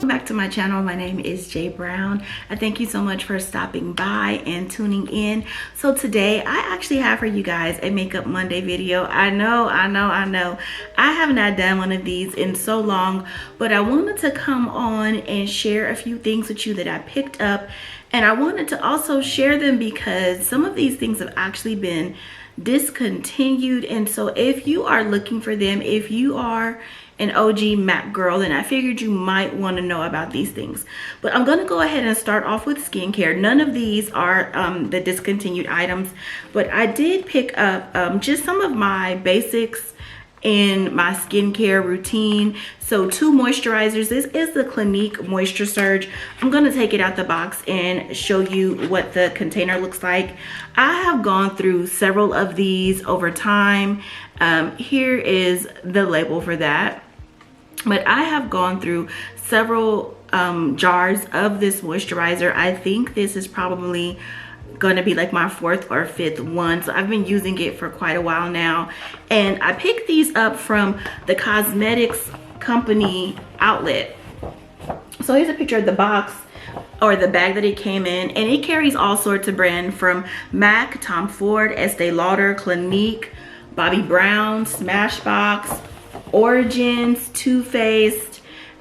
Welcome back to my channel. My name is Jay Brown. I thank you so much for stopping by and tuning in. So today I actually have for you guys a Makeup Monday video. I know. I have not done one of these in so long, but I wanted to come on and share a few things with you that I picked up. And I wanted to also share them because some of these things have actually been discontinued. And so if you are looking for them, if you are an OG MAC girl, then I figured you might want to know about these things. But I'm going to go ahead and start off with skincare. None of these are the discontinued items, but I did pick up just some of my basics in my skincare routine. So 2 moisturizers. This is the Clinique Moisture Surge. I'm going to take it out the box and show you what the container looks like. I have gone through several of these over time. Here is the label for that. But I have gone through several jars of this moisturizer. I think this is probably going to be like my 4th or 5th one. So I've been using it for quite a while now. And I picked these up from the Cosmetics company outlet. So here's a picture of the box or the bag that it came in, and it carries all sorts of brands from MAC, Tom Ford, Estee Lauder, Clinique, Bobbi Brown, Smashbox, Origins, Too Faced.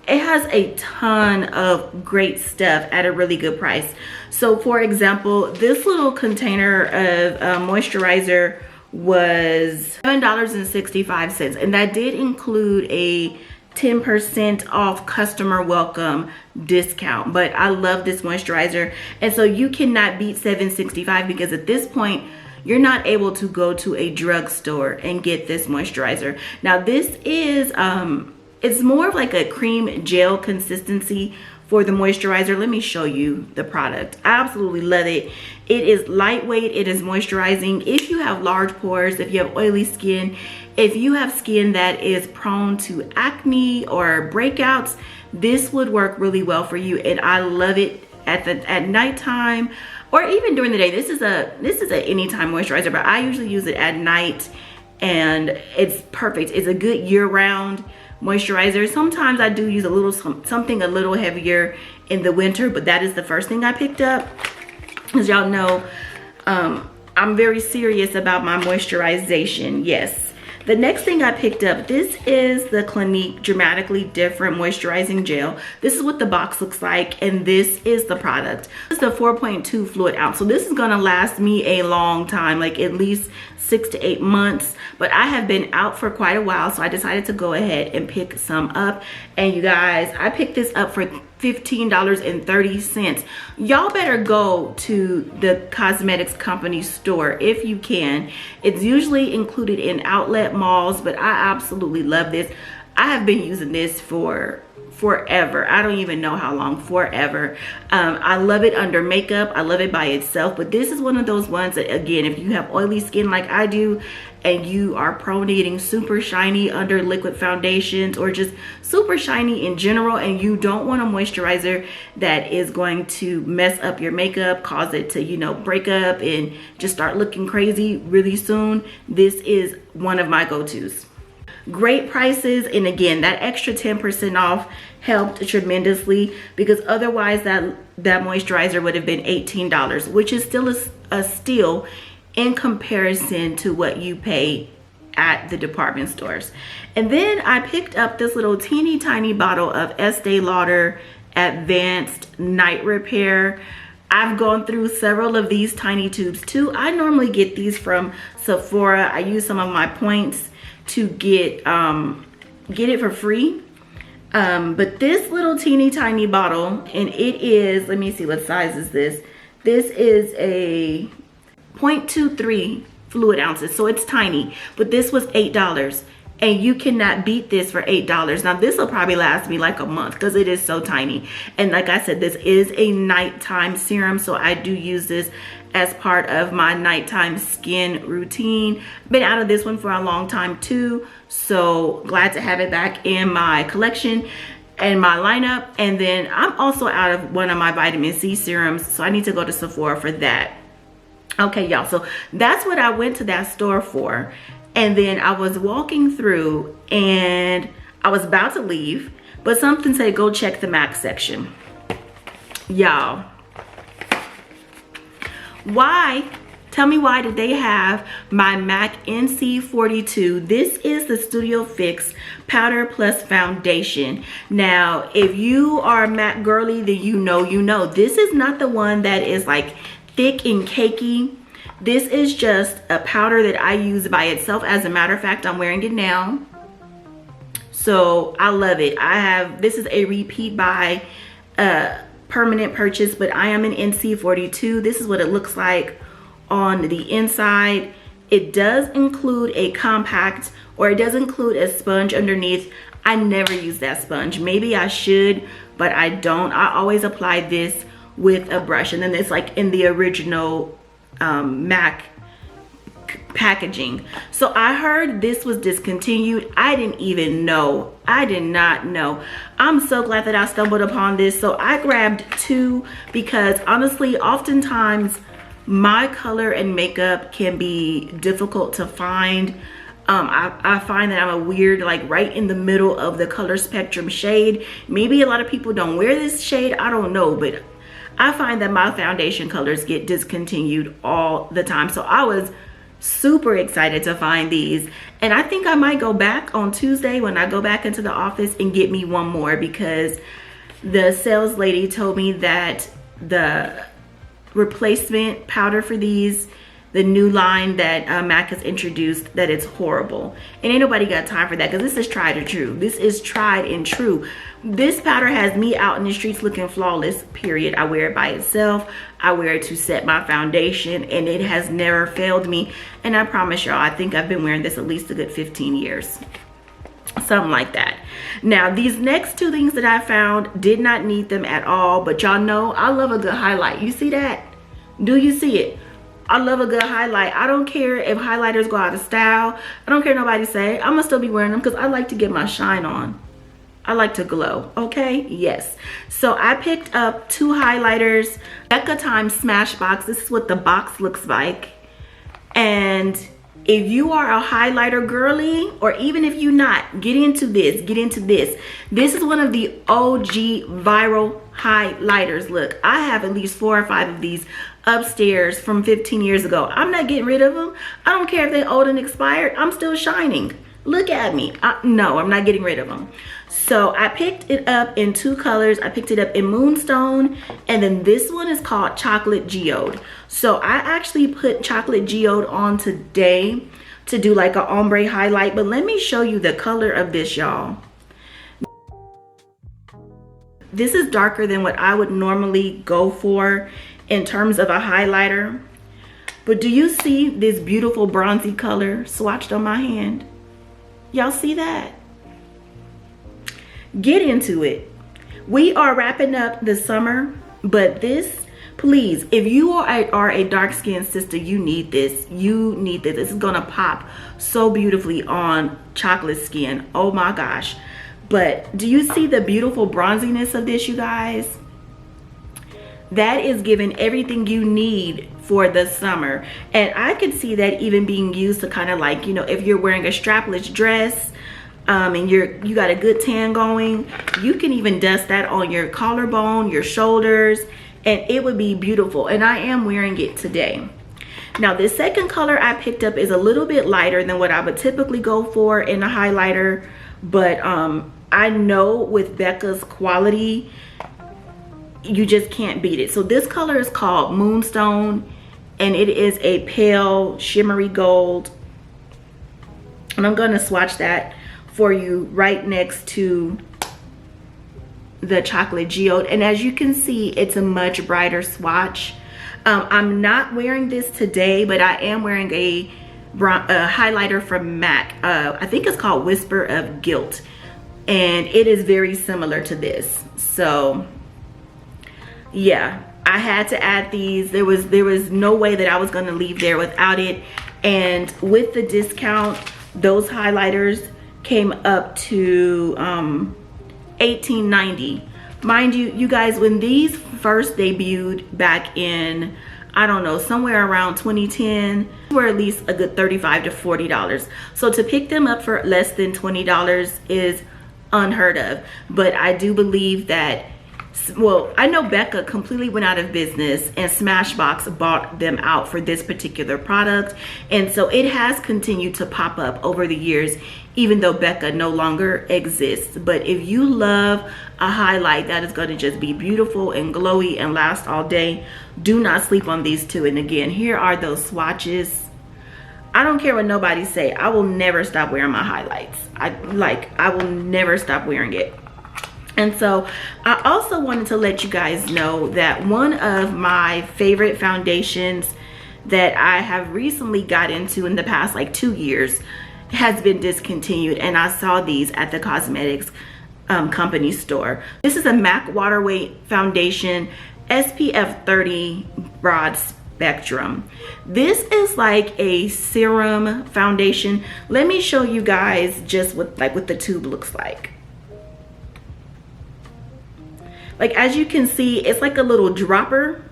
It has a ton of great stuff at a really good price. So for example, this little container of moisturizer was $7.65, and that did include a 10% off customer welcome discount. But I love this moisturizer, and so you cannot beat $7.65 because at this point you're not able to go to a drugstore and get this moisturizer. Now this is it's more of like a cream gel consistency for the moisturizer. Let me show you the product. I absolutely love it. It is lightweight, it is moisturizing. If you have large pores, if you have oily skin, if you have skin that is prone to acne or breakouts, this would work really well for you. And I love it at nighttime or even during the day. This is a anytime moisturizer, but I usually use it at night, and it's perfect. It's a good year-round moisturizer. Sometimes I do use a little something a little heavier in the winter, but that is the first thing I picked up. As y'all know, I'm very serious about my moisturization. Yes. The next thing I picked up, this is the Clinique Dramatically Different Moisturizing Gel. This is what the box looks like, and this is the product. This is the 4.2 fluid ounce. So this is gonna last me a long time, like at least 6 to 8 months. But I have been out for quite a while, so I decided to go ahead and pick some up. And you guys, I picked this up for $15.30. Y'all better go to the cosmetics company store if you can. It's usually included in outlet malls, but I absolutely love this. I have been using this for forever. I don't even know how long. Forever. I love it under makeup. I love it by itself, but this is one of those ones that, again, if you have oily skin like I do and you are prone to getting super shiny under liquid foundations or just super shiny in general, and you don't want a moisturizer that is going to mess up your makeup, cause it to, you know, break up and just start looking crazy really soon, this is one of my go-tos. Great prices, and again, that extra 10% off helped tremendously, because otherwise that moisturizer would have been $18, which is still a steal in comparison to what you pay at the department stores. And then I picked up this little teeny tiny bottle of Estee Lauder Advanced Night Repair. I've gone through several of these tiny tubes too. I normally get these from Sephora. I use some of my points to get it for free. But this little teeny tiny bottle, and it is, let me see, what size is this? This is a 0.23 fluid ounces, so it's tiny, but this was $8, and you cannot beat this for $8. Now this will probably last me like a month because it is so tiny. And like I said, this is a nighttime serum, so I do use this as part of my nighttime skin routine. Been out of this one for a long time too, so glad to have it back in my collection and my lineup. And then I'm also out of one of my vitamin C serums, so I need to go to Sephora for that. Okay, y'all, so that's what I went to that store for. And then I was walking through and I was about to leave, But something say go check the MAC section. Y'all, why? Tell me, why did they have my MAC NC42? This is the Studio Fix Powder Plus Foundation. Now, if you are a MAC girly, then you know. This is not the one that is like thick and cakey. This is just a powder that I use by itself. As a matter of fact, I'm wearing it now. So I love it. This is a repeat buy, permanent purchase, but I am an NC42. This is what it looks like on the inside. It does include a compact, or it does include a sponge underneath. I never use that sponge. Maybe I should, but I don't. I always apply this with a brush, and then it's like in the original MAC packaging. So I heard this was discontinued. I didn't even know. I did not know. I'm so glad that I stumbled upon this. So I grabbed two because honestly, oftentimes my color and makeup can be difficult to find. I find that I'm a weird, like right in the middle of the color spectrum shade. Maybe a lot of people don't wear this shade, I don't know, but I find that my foundation colors get discontinued all the time. So I was super excited to find these, and I think I might go back on Tuesday when I go back into the office and get me one more, because the sales lady told me that the replacement powder for these, the new line that MAC has introduced, that it's horrible, and ain't nobody got time for that, because this is tried and true. This is tried and true. This powder has me out in the streets looking flawless, period. I wear it by itself. I wear it to set my foundation, and it has never failed me. And I promise y'all, I think I've been wearing this at least a good 15 years. Something like that. Now, these next two things that I found, did not need them at all, but y'all know I love a good highlight. You see that? Do you see it? I love a good highlight. I don't care if highlighters go out of style. I don't care nobody say. I'm gonna still be wearing them because I like to get my shine on. I like to glow, okay? Yes. So I picked up two highlighters. Becca Time Smashbox. This is what the box looks like. And if you are a highlighter girly, or even if you're not, get into this, get into this. This is one of the OG viral highlighters. Look, I have at least 4 or 5 of these upstairs from 15 years ago. I'm not getting rid of them. I don't care if they're old and expired. I'm still shining. Look at me. No, I'm not getting rid of them. So I picked it up in 2 colors. I picked it up in Moonstone, and then this one is called Chocolate Geode. So I actually put Chocolate Geode on today to do like an ombre highlight, but let me show you the color of this, y'all. This is darker than what I would normally go for in terms of a highlighter. But do you see this beautiful bronzy color swatched on my hand? Y'all see that? Get into it. We are wrapping up the summer, but this, please, if you are a dark-skinned sister, you need this. You need this. This is gonna pop so beautifully on chocolate skin. Oh my gosh. But do you see the beautiful bronziness of this, you guys? That is giving everything you need for the summer. And I could see that even being used to kind of like, you know, if you're wearing a strapless dress, and you got a good tan going, you can even dust that on your collarbone, your shoulders, and it would be beautiful. And I am wearing it today. Now, this second color I picked up is a little bit lighter than what I would typically go for in a highlighter, but I know with Becca's quality, you just can't beat it. So this color is called Moonstone, and it is a pale shimmery gold, and I'm gonna swatch that for you right next to the Chocolate Geode. And as you can see, it's a much brighter swatch. I'm not wearing this today, but I am wearing a highlighter from MAC. I think it's called Whisper of Guilt, and it is very similar to this. So yeah, I had to add these. There was no way that I was going to leave there without it. And with the discount, those highlighters came up to $18.90. Mind you, you guys, when these first debuted back in, I don't know, somewhere around 2010, were at least a good $35 to $40. So to pick them up for less than $20 is unheard of. But I do believe that, well, I know Becca completely went out of business and Smashbox bought them out for this particular product. And so it has continued to pop up over the years, even though Becca no longer exists. But if you love a highlight that is going to just be beautiful and glowy and last all day, do not sleep on these two. And again, here are those swatches. I don't care what nobody say, I will never stop wearing my highlights. I will never stop wearing it. And so I also wanted to let you guys know that one of my favorite foundations that I have recently got into in the past like 2 years has been discontinued, and I saw these at the cosmetics company store. This is a MAC Water Weight Foundation SPF 30 broad spectrum. This is like a serum foundation. Let me show you guys just what the tube looks like. Like, as you can see, it's like a little dropper.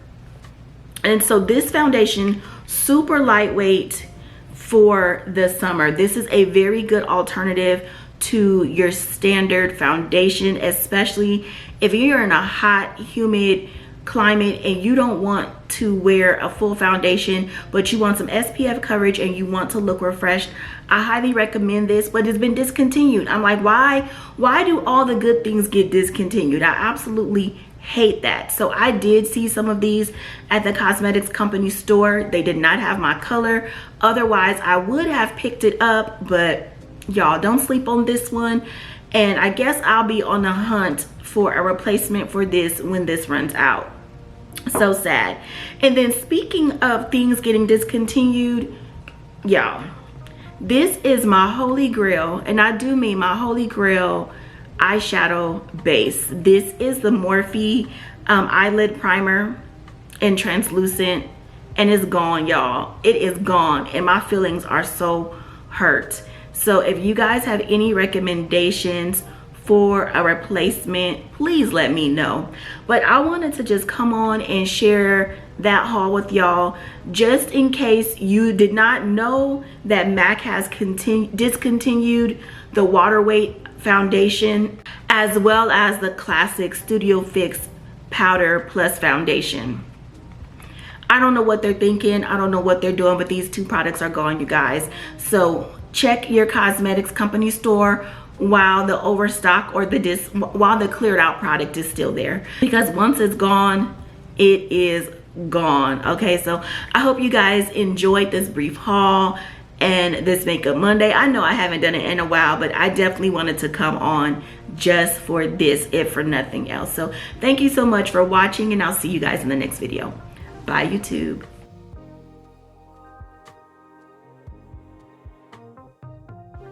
And so this foundation, super lightweight for the summer. This is a very good alternative to your standard foundation, especially if you're in a hot, humid climate and you don't want to wear a full foundation, but you want some SPF coverage and you want to look refreshed. I highly recommend this, but it's been discontinued. I'm like, why do all the good things get discontinued? I absolutely hate that. So I did see some of these at the cosmetics company store. They did not have my color. Otherwise, I would have picked it up, but y'all, don't sleep on this one. And I guess I'll be on the hunt for a replacement for this when this runs out. So sad. And then speaking of things getting discontinued, y'all, this is my holy grail, and I do mean my holy grail eyeshadow base. This is the Morphe eyelid primer in translucent, and it's gone, y'all. It is gone, and my feelings are so hurt. So if you guys have any recommendations for a replacement, please let me know. But I wanted to just come on and share that haul with y'all, just in case you did not know that MAC has discontinued the water weight foundation, as well as the classic Studio Fix powder plus foundation. I don't know what they're thinking, I don't know what they're doing, but these two products are gone, you guys. So check your cosmetics company store while the overstock or while the cleared out product is still there, because once it's gone, it is gone. Okay, so I hope you guys enjoyed this brief haul and this Makeup Monday. I know I haven't done it in a while, but I definitely wanted to come on just for this, if for nothing else. So thank you so much for watching, and I'll see you guys in the next video. Bye, YouTube.